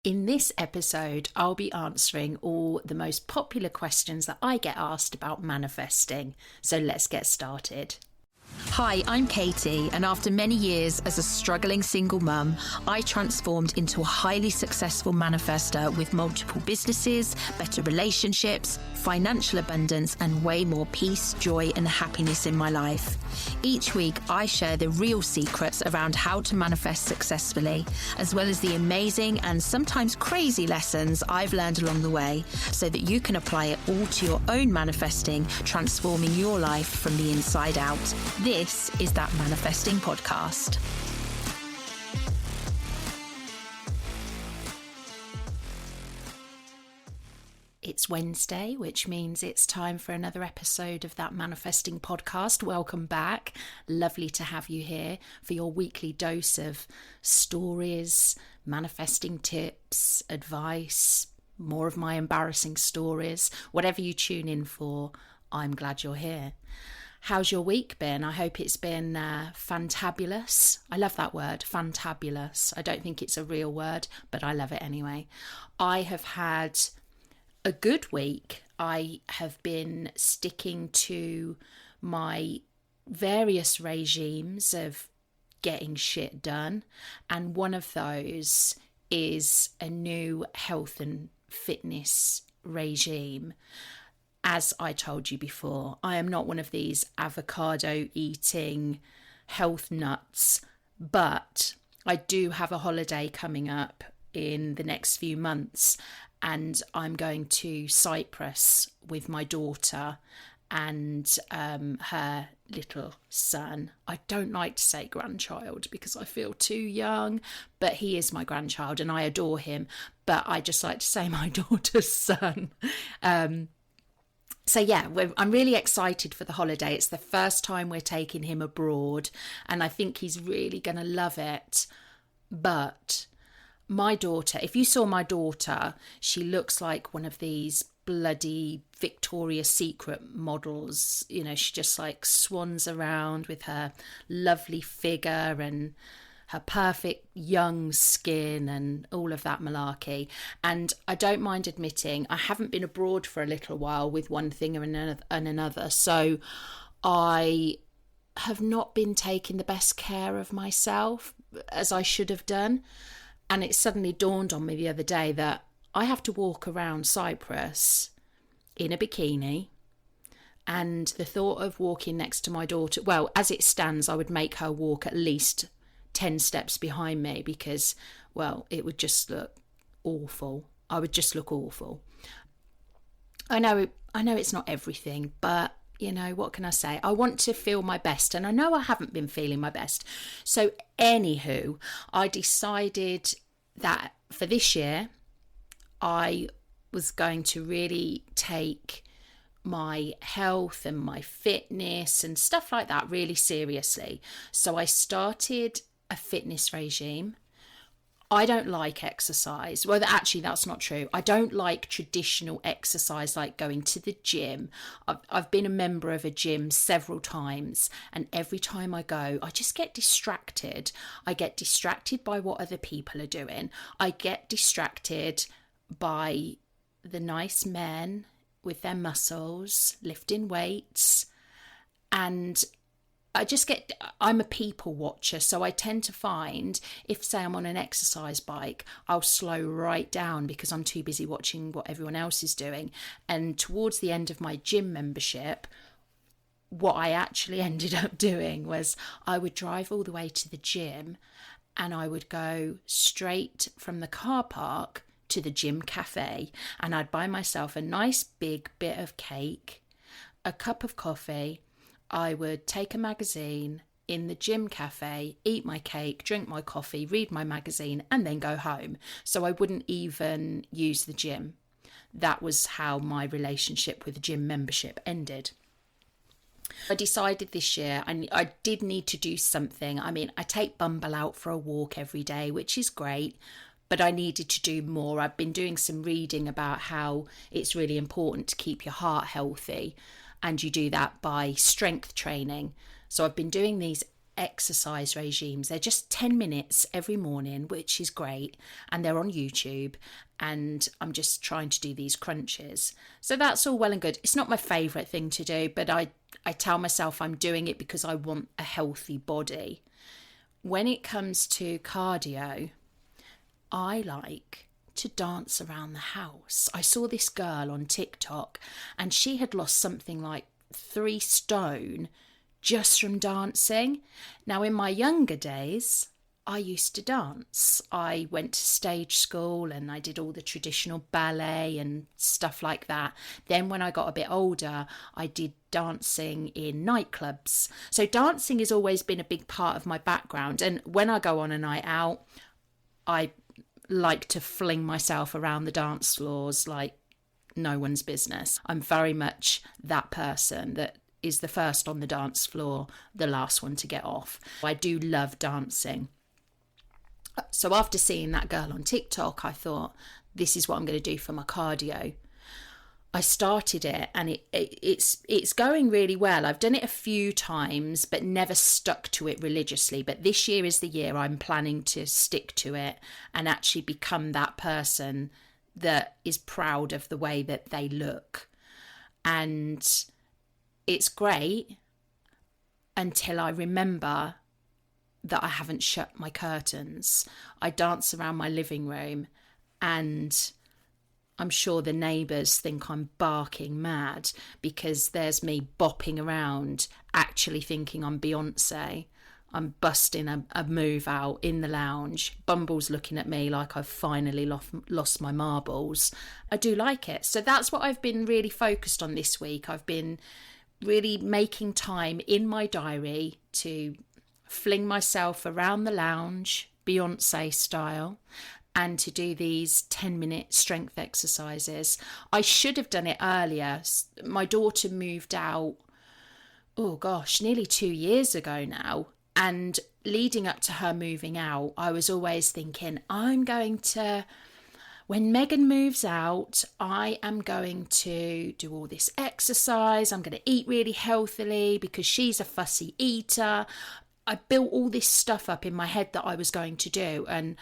In this episode, I'll be answering all the most popular questions that I get asked about manifesting. So let's get started. Hi, I'm Katie, and after many years as a struggling single mum, I transformed into a highly successful manifester with multiple businesses, better relationships, financial abundance, and way more peace, joy, and happiness in my life. Each week, I share the real secrets around how to manifest successfully, as well as the amazing and sometimes crazy lessons I've learned along the way, so that you can apply it all to your own manifesting, transforming your life from the inside out. This is That Manifesting Podcast. It's Wednesday, which means it's time for another episode of That Manifesting Podcast. Welcome back. Lovely to have you here for your weekly dose of stories, manifesting tips, advice, more of my embarrassing stories. Whatever you tune in for, I'm glad you're here. How's your week been? I hope it's been fantabulous. I love that word, fantabulous. I don't think it's a real word, but I love it anyway. I have had a good week. I have been sticking to my various regimes of getting shit done, and one of those is a new health and fitness regime. As I told you before, I am not one of these avocado eating health nuts, but I do have a holiday coming up in the next few months, and I'm going to Cyprus with my daughter and her little son. I don't like to say grandchild because I feel too young, but he is my grandchild and I adore him, but I just like to say my daughter's son. So yeah, I'm really excited for the holiday. It's the first time we're taking him abroad and I think he's really going to love it. But my daughter, if you saw my daughter, she looks like one of these bloody Victoria's Secret models. You know, she just like swans around with her lovely figure and her perfect young skin and all of that malarkey. And I don't mind admitting, I haven't been abroad for a little while with one thing or another. So I have not been taking the best care of myself as I should have done. And it suddenly dawned on me the other day that I have to walk around Cyprus in a bikini. And the thought of walking next to my daughter, well, as it stands, I would make her walk at least 10 steps behind me because, well, it would just look awful. I would just look awful. I know it's not everything, but you know, what can I say? I want to feel my best, and I know I haven't been feeling my best. So anywho, I decided that for this year, I was going to really take my health and my fitness and stuff like that really seriously. So I started a fitness regime. I don't like exercise. Well, actually, that's not true. I don't like traditional exercise like going to the gym. I've been a member of a gym several times, and every time I go, I just get distracted. I get distracted by what other people are doing. I get distracted by the nice men with their muscles, lifting weights, and I'm a people watcher, so I tend to find if, say, I'm on an exercise bike, I'll slow right down because I'm too busy watching what everyone else is doing. And towards the end of my gym membership, what I actually ended up doing was I would drive all the way to the gym and I would go straight from the car park to the gym cafe, and I'd buy myself a nice big bit of cake, a cup of coffee. I would take a magazine in the gym cafe, eat my cake, drink my coffee, read my magazine, and then go home. So I wouldn't even use the gym. That was how my relationship with the gym membership ended. I decided this year I did need to do something. I mean, I take Bumble out for a walk every day, which is great, but I needed to do more. I've been doing some reading about how it's really important to keep your heart healthy, and you do that by strength training. So I've been doing these exercise regimes. They're just 10 minutes every morning, which is great. And they're on YouTube. And I'm just trying to do these crunches. So that's all well and good. It's not my favourite thing to do, but I tell myself I'm doing it because I want a healthy body. When it comes to cardio, I like to dance around the house. I saw this girl on TikTok and she had lost something like 3 stone just from dancing. Now, in my younger days, I used to dance. I went to stage school and I did all the traditional ballet and stuff like that. Then when I got a bit older, I did dancing in nightclubs. So dancing has always been a big part of my background. And when I go on a night out, I like to fling myself around the dance floors like no one's business. I'm very much that person that is the first on the dance floor, the last one to get off. I do love dancing. So after seeing that girl on TikTok, I thought, this is what I'm going to do for my cardio. I started it and it's going really well. I've done it a few times, but never stuck to it religiously. But this year is the year I'm planning to stick to it and actually become that person that is proud of the way that they look. And it's great until I remember that I haven't shut my curtains. I dance around my living room and I'm sure the neighbours think I'm barking mad because there's me bopping around actually thinking I'm Beyonce. I'm busting a move out in the lounge. Bumble's looking at me like I've finally lost my marbles. I do like it. So that's what I've been really focused on this week. I've been really making time in my diary to fling myself around the lounge, Beyonce style, and to do these 10-minute strength exercises. I should have done it earlier. My daughter moved out, nearly 2 years ago now. And leading up to her moving out, I was always thinking, when Megan moves out, I am going to do all this exercise. I'm going to eat really healthily because she's a fussy eater. I built all this stuff up in my head that I was going to do. And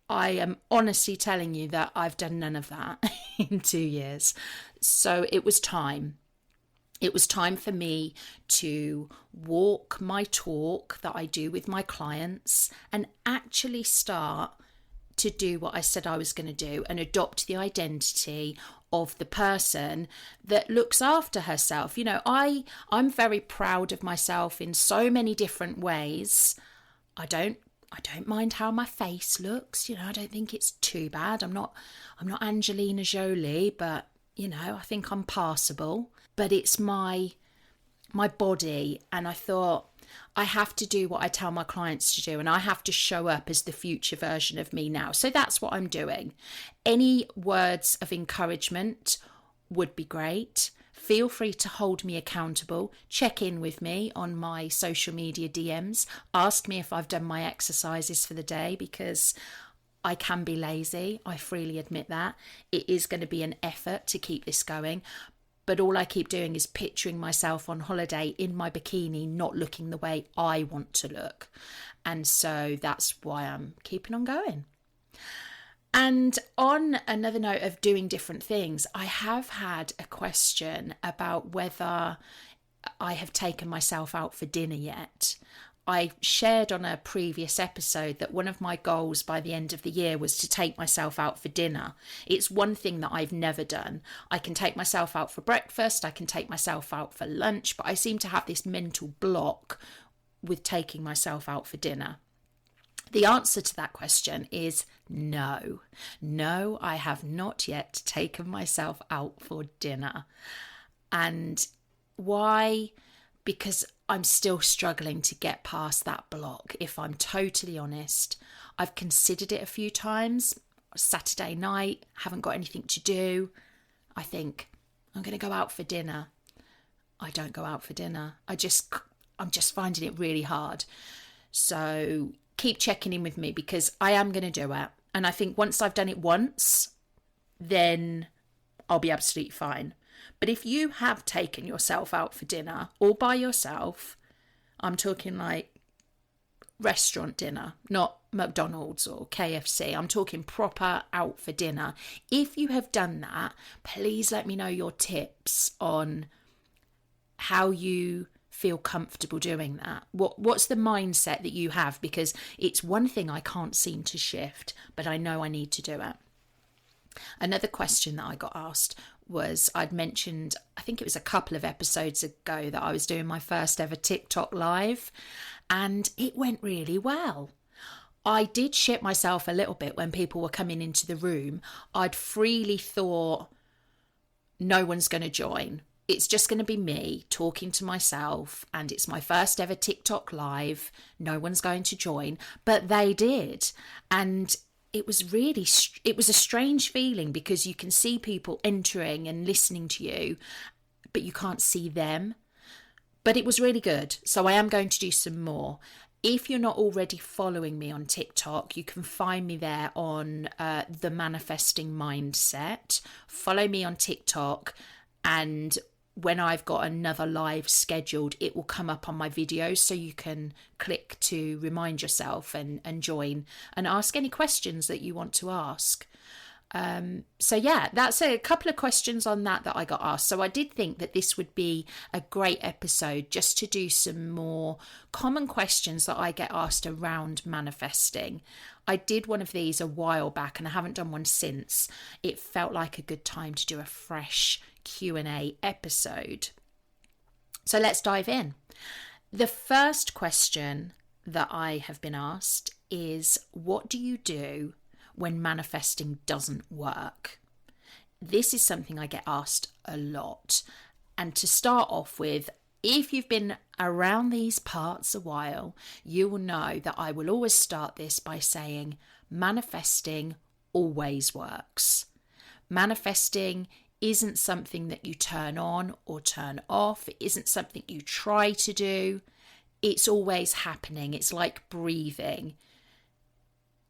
I am honestly telling you that I've done none of that in 2 years. So it was time. It was time for me to walk my talk that I do with my clients and actually start to do what I said I was going to do and adopt the identity of the person that looks after herself. You know, I'm very proud of myself in so many different ways. I don't mind how my face looks. You know, I don't think it's too bad. I'm not Angelina Jolie, but you know, I think I'm passable. But it's my body, and I thought I have to do what I tell my clients to do, and I have to show up as the future version of me now. So that's what I'm doing. Any words of encouragement would be great. Feel free to hold me accountable. Check in with me on my social media DMs. Ask me if I've done my exercises for the day, because I can be lazy. I freely admit that. It is going to be an effort to keep this going. But all I keep doing is picturing myself on holiday in my bikini, not looking the way I want to look. And so that's why I'm keeping on going. And on another note of doing different things, I have had a question about whether I have taken myself out for dinner yet. I shared on a previous episode that one of my goals by the end of the year was to take myself out for dinner. It's one thing that I've never done. I can take myself out for breakfast, I can take myself out for lunch, but I seem to have this mental block with taking myself out for dinner. The answer to that question is no. No, I have not yet taken myself out for dinner. And why? Because I'm still struggling to get past that block, if I'm totally honest. I've considered it a few times. Saturday night, haven't got anything to do. I think, I'm going to go out for dinner. I don't go out for dinner. I'm just finding it really hard. So keep checking in with me, because I am going to do it. And I think once I've done it once, then I'll be absolutely fine. But if you have taken yourself out for dinner all by yourself, I'm talking like restaurant dinner, not McDonald's or KFC. I'm talking proper out for dinner. If you have done that, please let me know your tips on how you feel comfortable doing that. What's the mindset that you have? Because it's one thing I can't seem to shift, but I know I need to do it. Another question that I got asked was, I'd mentioned, I think it was a couple of episodes ago, that I was doing my first ever TikTok live, and it went really well. I did shit myself a little bit when people were coming into the room. I'd freely thought, no one's going to join. It's just going to be me talking to myself, and it's my first ever TikTok live. No one's going to join, but they did. And it was a strange feeling, because you can see people entering and listening to you, but you can't see them. But it was really good. So I am going to do some more. If you're not already following me on TikTok, you can find me there on The Manifesting Mindset. Follow me on TikTok, and when I've got another live scheduled, it will come up on my videos, so you can click to remind yourself and join and ask any questions that you want to ask. So yeah, that's a couple of questions on that I got asked. So I did think that this would be a great episode just to do some more common questions that I get asked around manifesting. I did one of these a while back and I haven't done one since. It felt like a good time to do a fresh Q&A episode. So let's dive in. The first question that I have been asked is, what do you do when manifesting doesn't work? This is something I get asked a lot. And to start off with, if you've been around these parts a while, you will know that I will always start this by saying manifesting always works. Manifesting isn't something that you turn on or turn off. It isn't something you try to do. It's always happening. It's like breathing.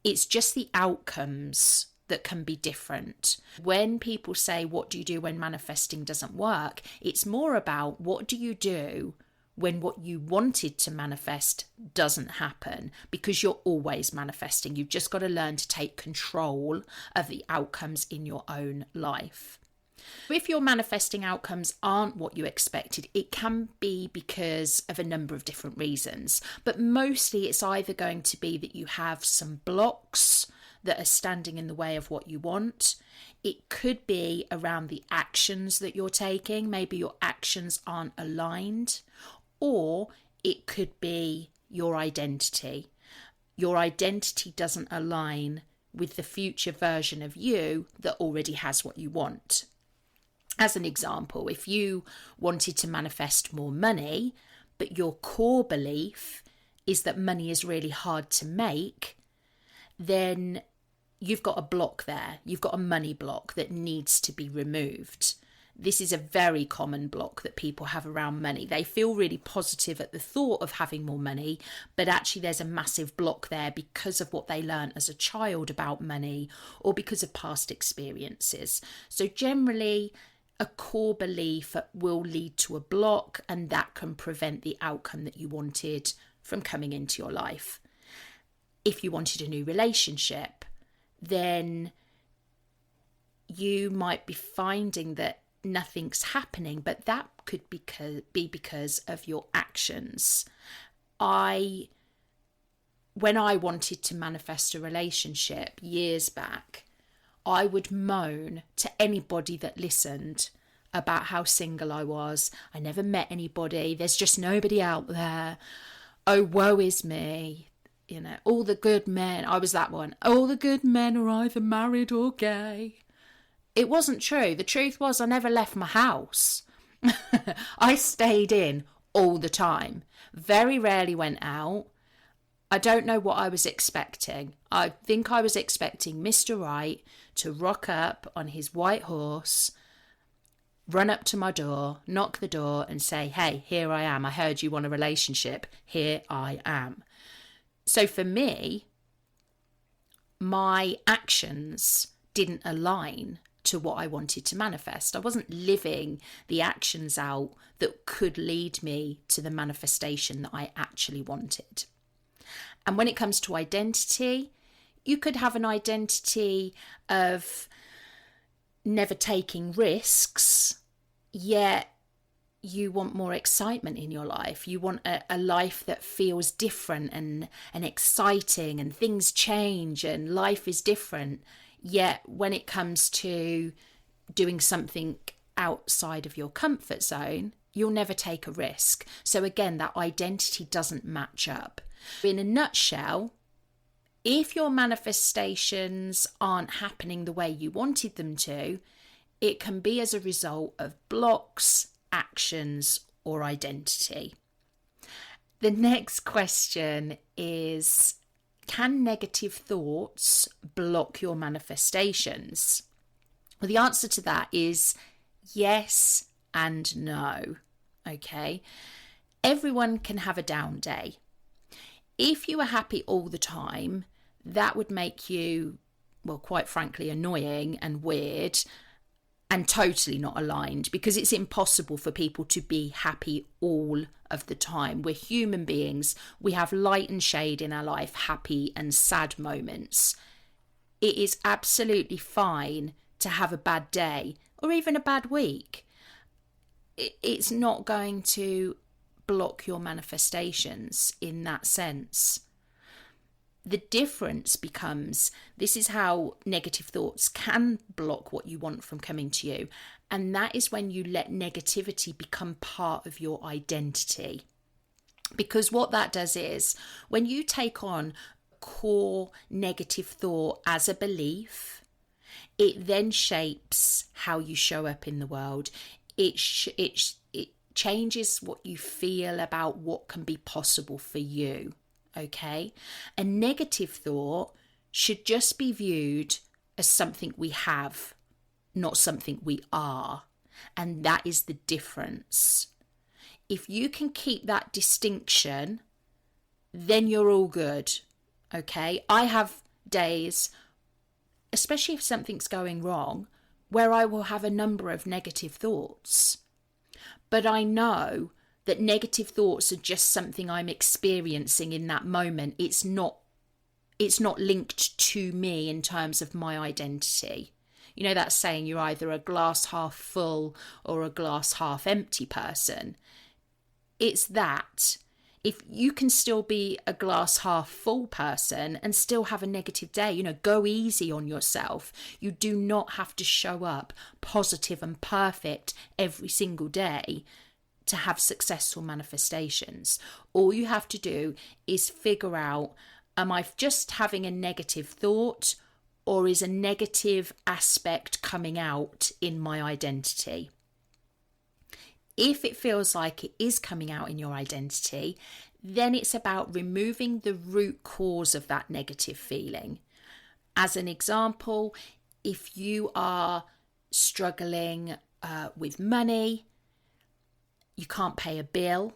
It's just the outcomes that can be different. When people say, what do you do when manifesting doesn't work? It's more about, what do you do when what you wanted to manifest doesn't happen? Because you're always manifesting. You've just got to learn to take control of the outcomes in your own life. If your manifesting outcomes aren't what you expected, it can be because of a number of different reasons. But mostly it's either going to be that you have some blocks that are standing in the way of what you want. It could be around the actions that you're taking. Maybe your actions aren't aligned. Or it could be your identity. Your identity doesn't align with the future version of you that already has what you want. As an example, if you wanted to manifest more money, but your core belief is that money is really hard to make, then you've got a block there. You've got a money block that needs to be removed. This is a very common block that people have around money. They feel really positive at the thought of having more money, but actually there's a massive block there because of what they learned as a child about money or because of past experiences. So generally, a core belief will lead to a block, and that can prevent the outcome that you wanted from coming into your life. If you wanted a new relationship, then you might be finding that nothing's happening, but that could be because of your actions. When I wanted to manifest a relationship years back, I would moan to anybody that listened about how single I was. I never met anybody. There's just nobody out there. Oh, woe is me. You know, all the good men. I was that one. All the good men are either married or gay. It wasn't true. The truth was I never left my house. I stayed in all the time. Very rarely went out. I don't know what I was expecting. I think I was expecting Mr. Right to rock up on his white horse, run up to my door, knock the door and say, hey, here I am. I heard you want a relationship. Here I am. So for me, my actions didn't align to what I wanted to manifest. I wasn't living the actions out that could lead me to the manifestation that I actually wanted. And when it comes to identity, you could have an identity of never taking risks, yet you want more excitement in your life. You want a life that feels different and exciting, and things change and life is different. Yet when it comes to doing something outside of your comfort zone, you'll never take a risk. So again, that identity doesn't match up. In a nutshell, if your manifestations aren't happening the way you wanted them to, it can be as a result of blocks, actions, or identity. The next question is, can negative thoughts block your manifestations? Well, the answer to that is yes and no. Okay. Everyone can have a down day. If you were happy all the time, that would make you, well, quite frankly, annoying and weird and totally not aligned, because it's impossible for people to be happy all of the time. We're human beings. We have light and shade in our life, happy and sad moments. It is absolutely fine to have a bad day or even a bad week. It's not going to block your manifestations in that sense. The difference becomes, this is how negative thoughts can block what you want from coming to you. And that is when you let negativity become part of your identity. Because what that does is, when you take on core negative thought as a belief, it then shapes how you show up in the world. It changes what you feel about what can be possible for you. Okay? A negative thought should just be viewed as something we have, not something we are. And that is the difference. If you can keep that distinction, then you're all good. Okay? I have days, especially if something's going wrong, where I will have a number of negative thoughts. But I know that negative thoughts are just something I'm experiencing in that moment. It's not linked to me in terms of my identity. You know that saying, you're either a glass half full or a glass half empty person. It's that. If you can still be a glass half full person and still have a negative day, go easy on yourself. You do not have to show up positive and perfect every single day to have successful manifestations. All you have to do is figure out, am I just having a negative thought, or is a negative aspect coming out in my identity? If it feels like it is coming out in your identity, then it's about removing the root cause of that negative feeling. As an example, if you are struggling with money, you can't pay a bill,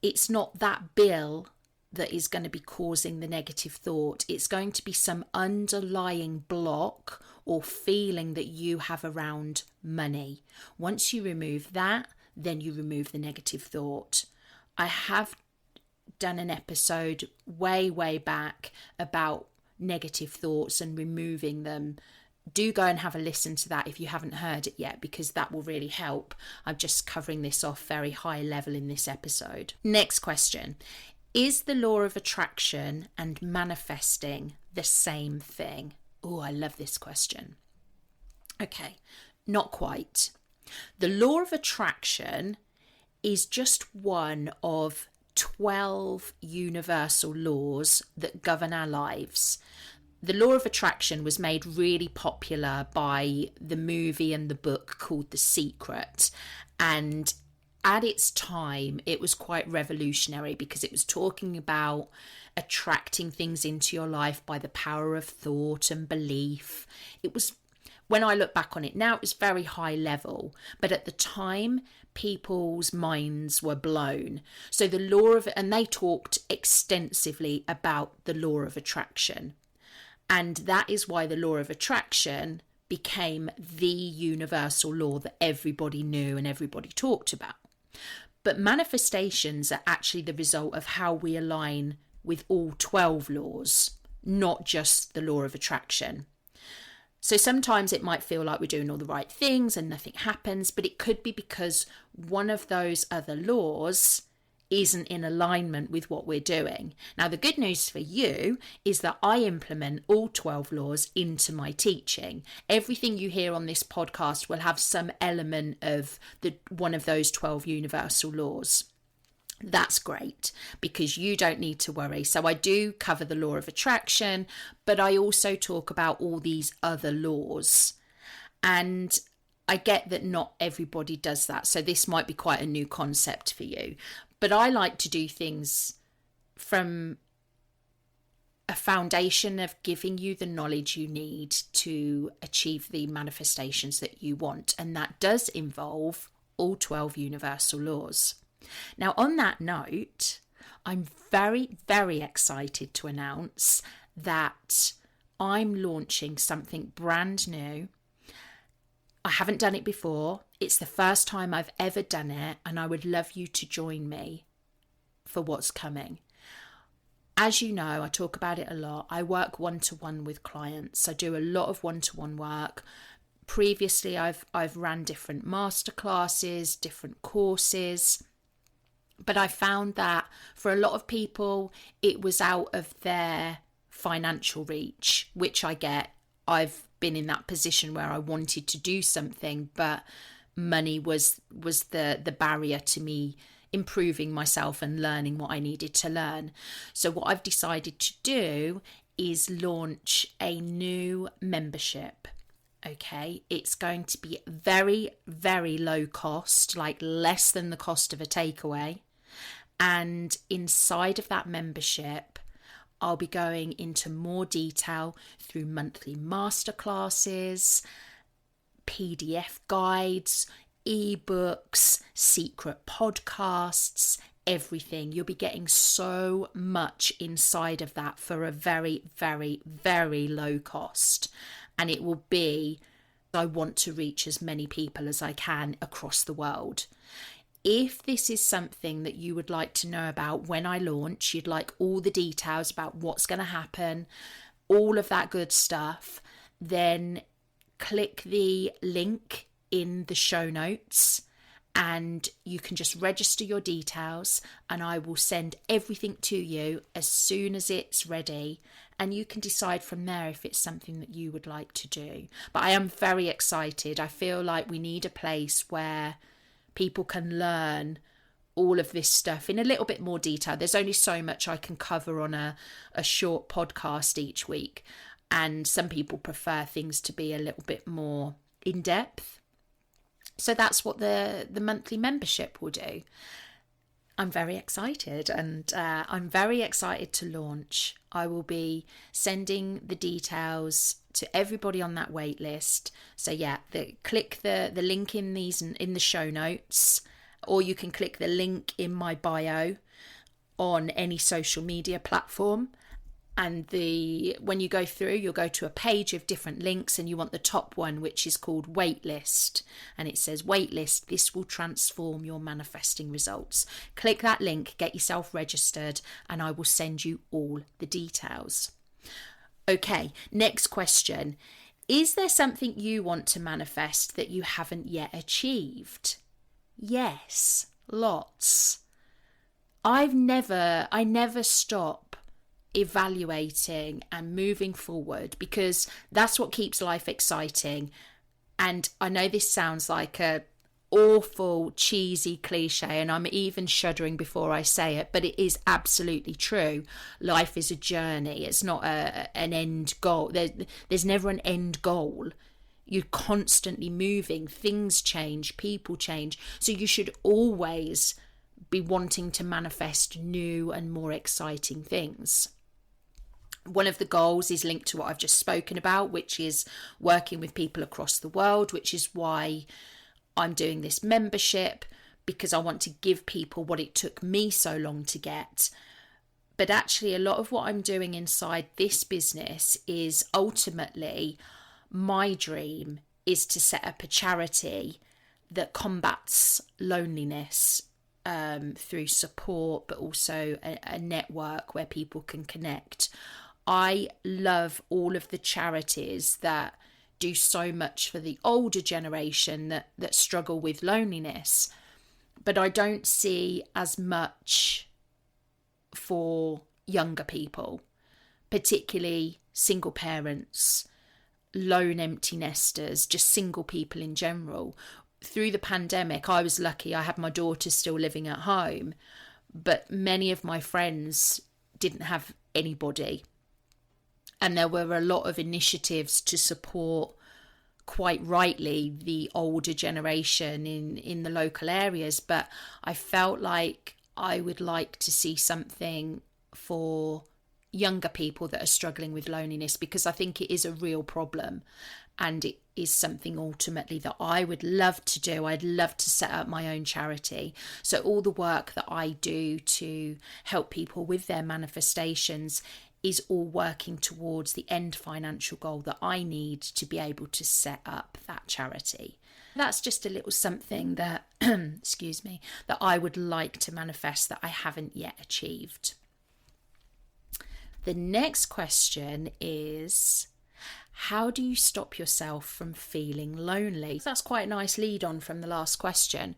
it's not that bill that is going to be causing the negative thought. It's going to be some underlying block or feeling that you have around money. Once you remove that, then you remove the negative thought. I have done an episode way back about negative thoughts and removing them. Do go and have a listen to that if you haven't heard it yet, because that will really help. I'm just covering this off very high level in this episode. Next question. Is the law of attraction and manifesting the same thing? Oh, I love this question. Okay, not quite. The law of attraction is just one of 12 universal laws that govern our lives. The law of attraction was made really popular by the movie and the book called The Secret. And at its time, it was quite revolutionary because it was talking about attracting things into your life by the power of thought and belief. It was, when I look back on it now, it was very high level. But at the time, people's minds were blown. So the law of, and they talked extensively about the law of attraction. And that is why the law of attraction became the universal law that everybody knew and everybody talked about. But manifestations are actually the result of how we align with all 12 laws, not just the law of attraction. So sometimes it might feel like we're doing all the right things and nothing happens, but it could be because one of those other laws isn't in alignment with what we're doing. Now, the good news for you is that I implement all 12 laws into my teaching. Everything you hear on this podcast will have some element of one of those 12 universal laws. That's great because you don't need to worry. So I do cover the law of attraction, but I also talk about all these other laws. And I get that not everybody does that. So this might be quite a new concept for you. But I like to do things from a foundation of giving you the knowledge you need to achieve the manifestations that you want. And that does involve all 12 universal laws. Now, on that note, I'm very, very excited to announce that I'm launching something brand new. I haven't done it before. It's the first time I've ever done it, and I would love you to join me for what's coming. As you know, I talk about it a lot. I work one-to-one with clients. I do a lot of one-to-one work. Previously, I've ran different masterclasses, different courses. But I found that for a lot of people, it was out of their financial reach, which I get. I've been in that position where I wanted to do something, but money was the barrier to me improving myself and learning what I needed to learn. So what I've decided to do is launch a new membership. Okay, it's going to be very, very low cost, like less than the cost of a takeaway. And inside of that membership, I'll be going into more detail through monthly masterclasses, PDF guides, ebooks, secret podcasts, everything. You'll be getting so much inside of that for a very, very, very low cost. And it will be, I want to reach as many people as I can across the world. If this is something that you would like to know about when I launch, you'd like all the details about what's going to happen, all of that good stuff, then click the link in the show notes and you can just register your details and I will send everything to you as soon as it's ready, and you can decide from there if it's something that you would like to do. But I am very excited. I feel like we need a place where people can learn all of this stuff in a little bit more detail. There's only so much I can cover on a short podcast each week. And some people prefer things to be a little bit more in depth. So that's what the monthly membership will do. I'm very excited, and I'm very excited to launch. I will be sending the details to everybody on that wait list. So yeah, click the link in the show notes, or you can click the link in my bio on any social media platform. And when you go through, you'll go to a page of different links, and you want the top one, which is called Waitlist. And it says, Waitlist, this will transform your manifesting results. Click that link, get yourself registered, and I will send you all the details. Okay, next question. Is there something you want to manifest that you haven't yet achieved? Yes, lots. I never stop evaluating and moving forward, because that's what keeps life exciting. And I know this sounds like a awful cheesy cliche, and I'm even shuddering before I say it, but it is absolutely true. Life is a journey. It's not an end goal. There's never an end goal. You're constantly moving. Things change, people change, so you should always be wanting to manifest new and more exciting things. One of the goals is linked to what I've just spoken about, which is working with people across the world, which is why I'm doing this membership, because I want to give people what it took me so long to get. But actually, a lot of what I'm doing inside this business is ultimately my dream is to set up a charity that combats loneliness through support, but also a network where people can connect. I love all of the charities that do so much for the older generation that struggle with loneliness, but I don't see as much for younger people, particularly single parents, lone empty nesters, just single people in general. Through the pandemic, I was lucky. I had my daughter still living at home, but many of my friends didn't have anybody. And there were a lot of initiatives to support, quite rightly, the older generation in the local areas. But I felt like I would like to see something for younger people that are struggling with loneliness, because I think it is a real problem, and it is something ultimately that I would love to do. I'd love to set up my own charity. So all the work that I do to help people with their manifestations is all working towards the end financial goal that I need to be able to set up that charity. That's just a little something that, excuse me, that I would like to manifest that I haven't yet achieved. The next question is, how do you stop yourself from feeling lonely? That's quite a nice lead on from the last question.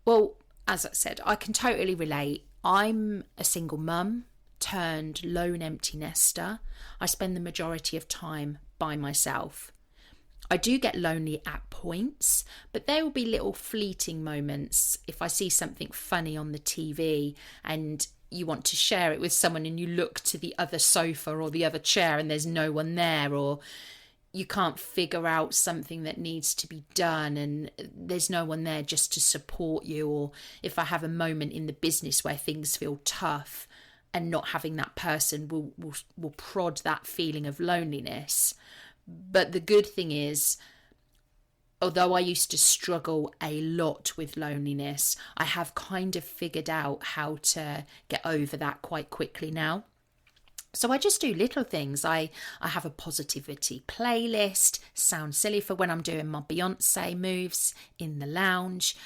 Well, as I said, I can totally relate. I'm a single mum turned lone empty nester. I spend the majority of time by myself. I do get lonely at points, but there will be little fleeting moments. If I see something funny on the TV and you want to share it with someone and you look to the other sofa or the other chair and there's no one there, or you can't figure out something that needs to be done and there's no one there just to support you, or if I have a moment in the business where things feel tough and not having that person will prod that feeling of loneliness. But the good thing is, although I used to struggle a lot with loneliness, I have kind of figured out how to get over that quite quickly now. So I just do little things. I have a positivity playlist, sounds silly, for when I'm doing my Beyonce moves in the lounge,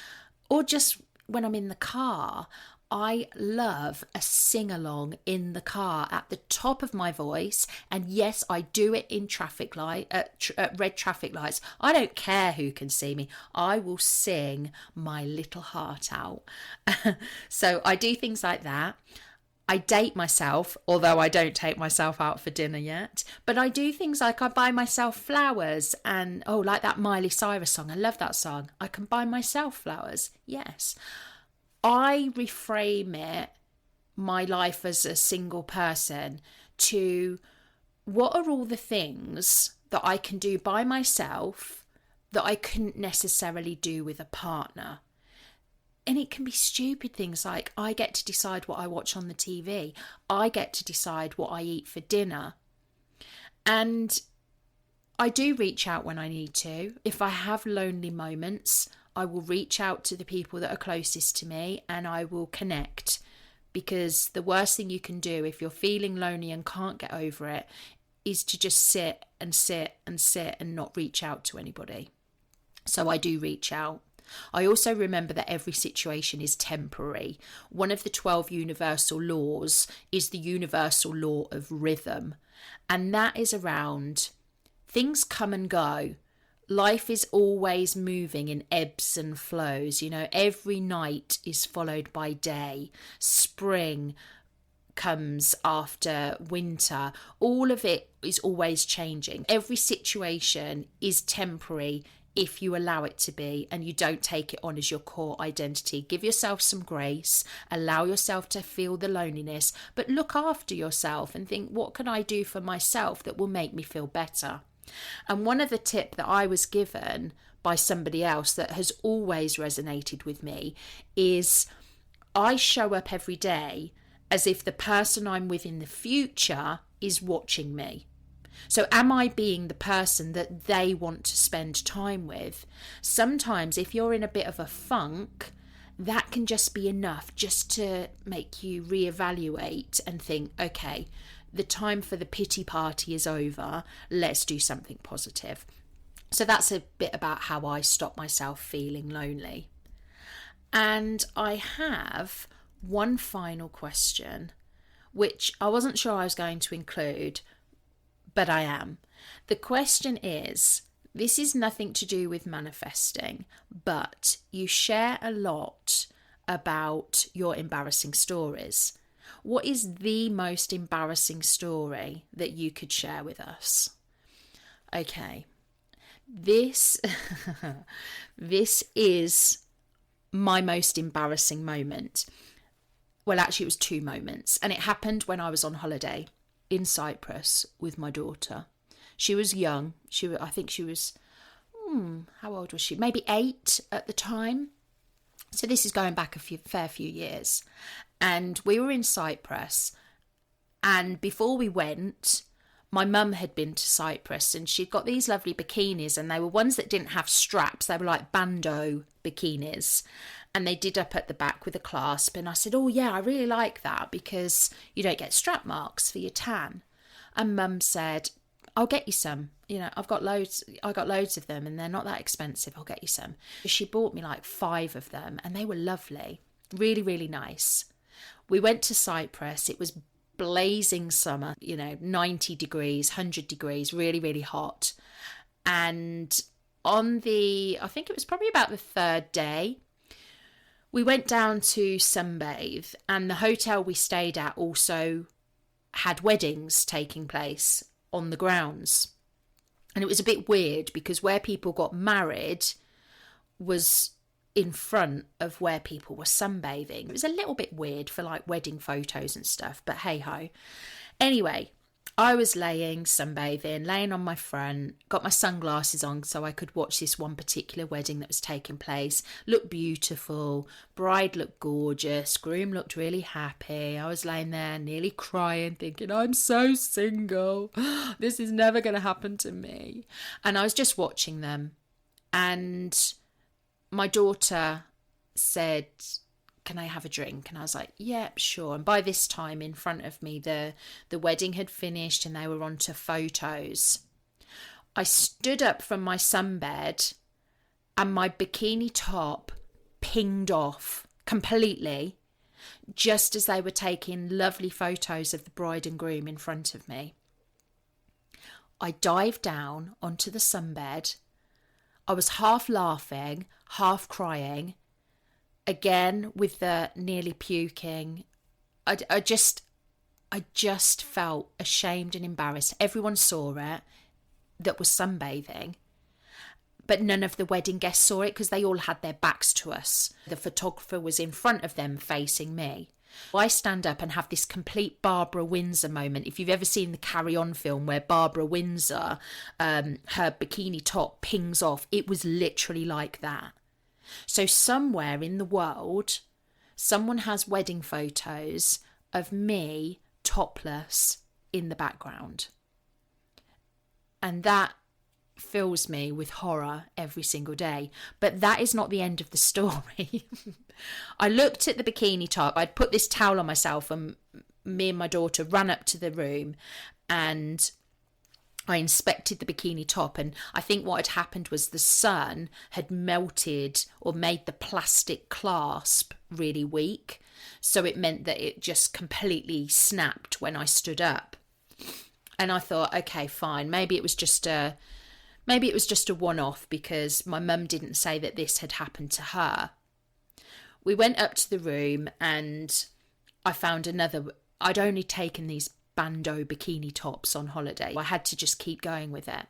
or just when I'm in the car. I love a sing-along in the car at the top of my voice. And yes, I do it in red traffic lights. I don't care who can see me. I will sing my little heart out. So I do things like that. I date myself, although I don't take myself out for dinner yet. But I do things like I buy myself flowers and, like that Miley Cyrus song. I love that song. I can buy myself flowers. Yes. I reframe it, my life as a single person, to what are all the things that I can do by myself that I couldn't necessarily do with a partner. And it can be stupid things like I get to decide what I watch on the TV. I get to decide what I eat for dinner. And I do reach out when I need to. If I have lonely moments, I will reach out to the people that are closest to me and I will connect, because the worst thing you can do if you're feeling lonely and can't get over it is to just sit and sit and sit and not reach out to anybody. So I do reach out. I also remember that every situation is temporary. One of the 12 universal laws is the universal law of rhythm, and that is around things come and go. Life is always moving in ebbs and flows. Every night is followed by day. Spring comes after winter. All of it is always changing. Every situation is temporary if you allow it to be and you don't take it on as your core identity. Give yourself some grace, allow yourself to feel the loneliness, but look after yourself and think, what can I do for myself that will make me feel better? And one of the tips that I was given by somebody else that has always resonated with me is I show up every day as if the person I'm with in the future is watching me. So am I being the person that they want to spend time with? Sometimes if you're in a bit of a funk, that can just be enough just to make you reevaluate and think, okay, the time for the pity party is over. Let's do something positive. So that's a bit about how I stop myself feeling lonely. And I have one final question, which I wasn't sure I was going to include, but I am. The question is, this is nothing to do with manifesting, but you share a lot about your embarrassing stories. What is the most embarrassing story that you could share with us? Okay, this is my most embarrassing moment. Well, actually, it was 2 moments, and it happened when I was on holiday in Cyprus with my daughter. She was young. I think she was, how old was she? Maybe 8 at the time. So this is going back a fair few years. And we were in Cyprus. And before we went, my mum had been to Cyprus and she'd got these lovely bikinis, and they were ones that didn't have straps. They were like bandeau bikinis. And they did up at the back with a clasp. And I said, oh yeah, I really like that because you don't get strap marks for your tan. And mum said, I'll get you some. You know, I got loads of them and they're not that expensive. I'll get you some. She bought me like 5 of them and they were lovely. Really, really nice. We went to Cyprus. It was blazing summer, 90 degrees, 100 degrees, really, really hot. And I think it was probably about the 3rd day, we went down to sunbathe, and the hotel we stayed at also had weddings taking place on the grounds. And it was a bit weird because where people got married was in front of where people were sunbathing. It was a little bit weird for like wedding photos and stuff, but hey ho. Anyway, I was laying on my front, got my sunglasses on so I could watch this one particular wedding that was taking place. Looked beautiful, bride looked gorgeous, groom looked really happy. I was laying there nearly crying, thinking, I'm so single. This is never going to happen to me. And I was just watching them. And my daughter said, can I have a drink? And I was like, yeah, sure. And by this time in front of me, the wedding had finished and they were on to photos. I stood up from my sunbed and my bikini top pinged off completely just as they were taking lovely photos of the bride and groom in front of me. I dived down onto the sunbed. I was half laughing, half crying. Again, with the nearly puking, I just felt ashamed and embarrassed. Everyone saw it that was sunbathing, but none of the wedding guests saw it because they all had their backs to us. The photographer was in front of them facing me. I stand up and have this complete Barbara Windsor moment. If you've ever seen the Carry On film where Barbara Windsor, her bikini top pings off, it was literally like that. So somewhere in the world, someone has wedding photos of me topless in the background. And that fills me with horror every single day. But that is not the end of the story. I looked at the bikini top. I'd put this towel on myself and me and my daughter ran up to the room and I inspected the bikini top, and I think what had happened was the sun had melted or made the plastic clasp really weak. So it meant that it just completely snapped when I stood up. And I thought, okay, fine. Maybe it was just a one-off because my mum didn't say that this had happened to her. We went up to the room and I found another. I'd only taken these bandeau bikini tops on holiday. I had to just keep going with it.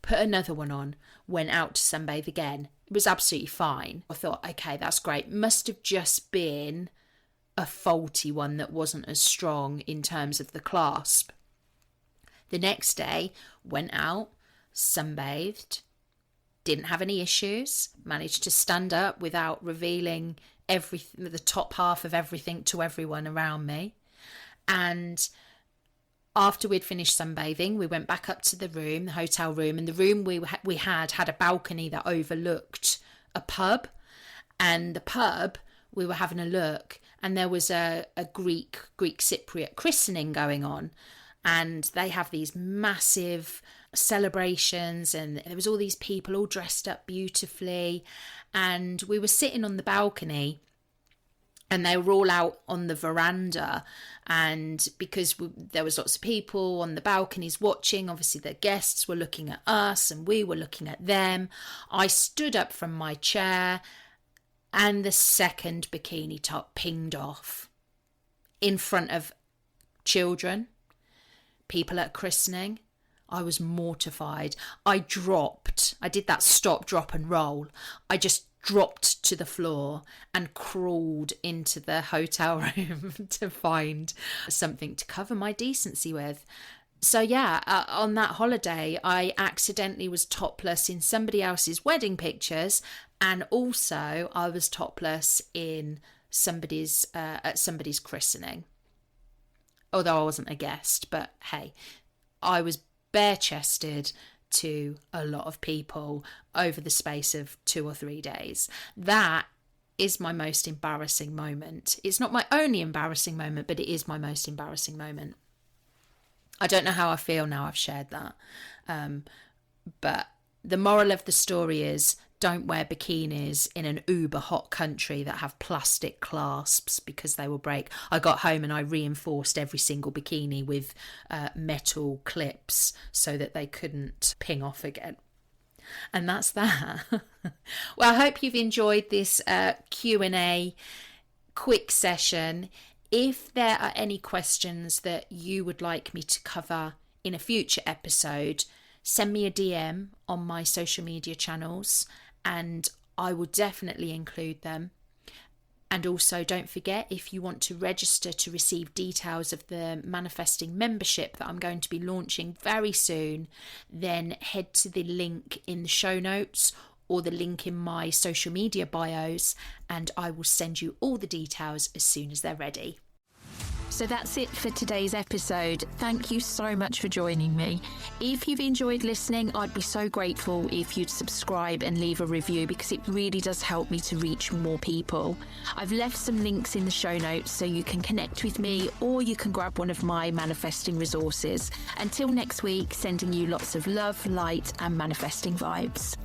Put another one on, went out to sunbathe again. It was absolutely fine. I thought, okay, that's great. Must have just been a faulty one that wasn't as strong in terms of the clasp. The next day, went out, sunbathed, didn't have any issues, managed to stand up without revealing everything, the top half of everything to everyone around me. And after we'd finished sunbathing, we went back up to the room, the hotel room, and the room we had a balcony that overlooked a pub. And the pub, we were having a look, and there was a Greek Cypriot christening going on. And they have these massive celebrations, and there was all these people all dressed up beautifully, and we were sitting on the balcony, and they were all out on the veranda, and because there was lots of people on the balconies watching, obviously the guests were looking at us and we were looking at them. I stood up from my chair and the second bikini top pinged off in front of children, people at christening. I was mortified. I did that stop, drop and roll. I just dropped to the floor and crawled into the hotel room to find something to cover my decency with. So yeah, on that holiday, I accidentally was topless in somebody else's wedding pictures, and also I was topless in at somebody's christening. Although I wasn't a guest, but hey, I was bare-chested to a lot of people over the space of 2 or 3 days. That is my most embarrassing moment. It's not my only embarrassing moment, but it is my most embarrassing moment. I don't know how I feel now I've shared that. But the moral of the story is, don't wear bikinis in an uber hot country that have plastic clasps because they will break. I got home and I reinforced every single bikini with metal clips so that they couldn't ping off again. And that's that. Well, I hope you've enjoyed this Q&A quick session. If there are any questions that you would like me to cover in a future episode, send me a DM on my social media channels and I will definitely include them. And also don't forget, if you want to register to receive details of the Manifesting membership that I'm going to be launching very soon, then head to the link in the show notes or the link in my social media bios, and I will send you all the details as soon as they're ready. So that's it for today's episode. Thank you so much for joining me. If you've enjoyed listening, I'd be so grateful if you'd subscribe and leave a review, because it really does help me to reach more people. I've left some links in the show notes so you can connect with me, or you can grab one of my manifesting resources. Until next week, sending you lots of love, light and manifesting vibes.